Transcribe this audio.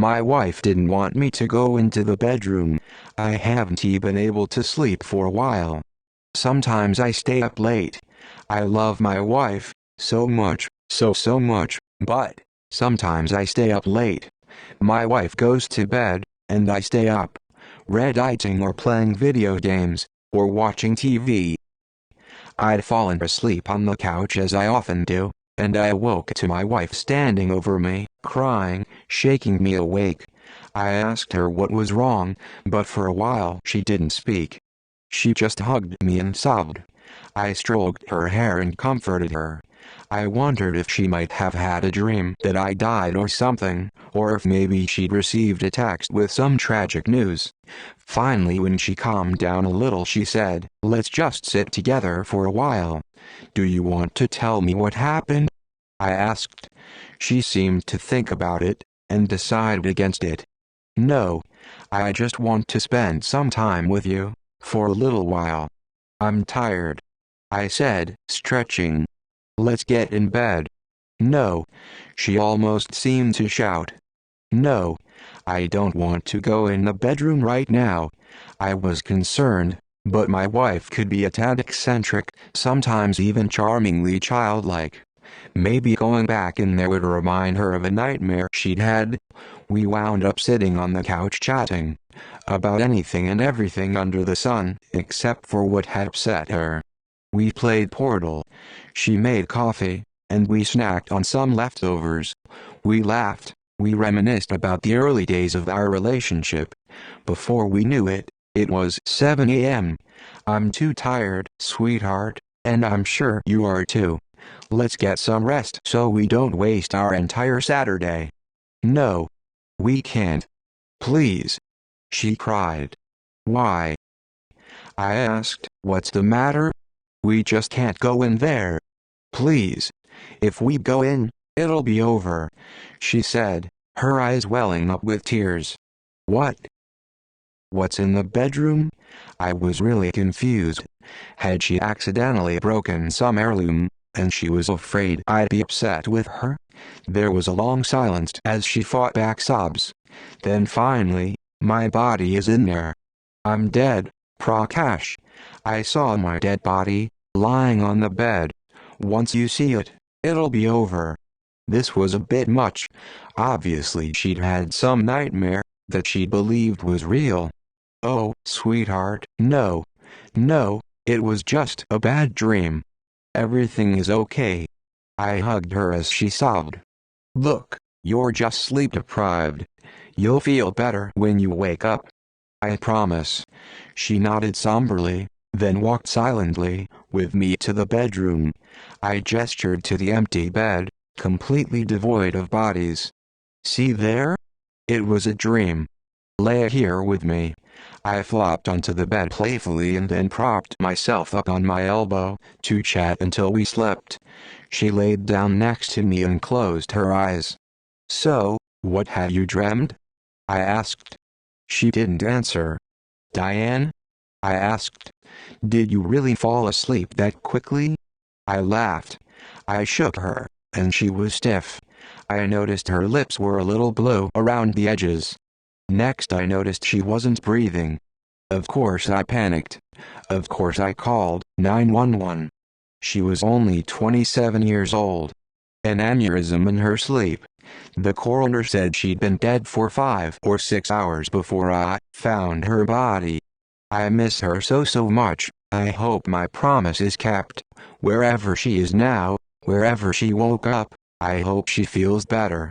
My wife didn't want me to go into the bedroom. I haven't been able to sleep for a while. Sometimes I stay up late. I love my wife so much, so much, but sometimes I stay up late. My wife goes to bed, and I stay up, Redditing or playing video games, or watching TV. I'd fallen asleep on the couch as I often do, and I awoke to my wife standing over me, crying, shaking me awake. I asked her what was wrong, but for a while she didn't speak. She just hugged me and sobbed. I stroked her hair and comforted her. I wondered if she might have had a dream that I died or something, or if maybe she'd received a text with some tragic news. Finally, when she calmed down a little, she said, "Let's just sit together for a while. Do you want to tell me what happened?" I asked. She seemed to think about it, and decided against it. "No, I just want to spend some time with you, for a little while. I'm tired," I said, stretching. "Let's get in bed." "No," she almost seemed to shout. "No, I don't want to go in the bedroom right now." I was concerned, but my wife could be a tad eccentric, sometimes even charmingly childlike. Maybe going back in there would remind her of a nightmare she'd had. We wound up sitting on the couch chatting about anything and everything under the sun, except for what had upset her. We played Portal. She made coffee, and we snacked on some leftovers. We laughed. We reminisced about the early days of our relationship. Before we knew it, it was 7 a.m. "I'm too tired, sweetheart, and I'm sure you are too. Let's get some rest so we don't waste our entire Saturday." "No. We can't. Please," she cried. "Why?" I asked. "What's the matter?" "We just can't go in there. Please. If we go in, it'll be over," she said, her eyes welling up with tears. "What? What's in the bedroom?" I was really confused. Had she accidentally broken some heirloom, and she was afraid I'd be upset with her? There was a long silence as she fought back sobs. Then finally, "My body is in there. I'm dead, Prakash. I saw my dead body, lying on the bed. Once you see it, it'll be over." This was a bit much. Obviously she'd had some nightmare that she believed was real. "Oh, sweetheart, no. No, it was just a bad dream. Everything is okay." I hugged her as she sobbed. "Look, you're just sleep deprived. You'll feel better when you wake up. I promise." She nodded somberly, then walked silently with me to the bedroom. I gestured to the empty bed, completely devoid of bodies. "See there? It was a dream. Lay here with me." I flopped onto the bed playfully and then propped myself up on my elbow to chat until we slept. She laid down next to me and closed her eyes. "So, what have you dreamed?" I asked. She didn't answer. "Diane?" I asked. "Did you really fall asleep that quickly?" I laughed. I shook her, and she was stiff. I noticed her lips were a little blue around the edges. Next I noticed she wasn't breathing. Of course I panicked. Of course I called 911. She was only 27 years old. An aneurysm in her sleep. The coroner said she'd been dead for 5 or 6 hours before I found her body. I miss her so much. I hope my promise is kept. Wherever she is now, wherever she woke up, I hope she feels better.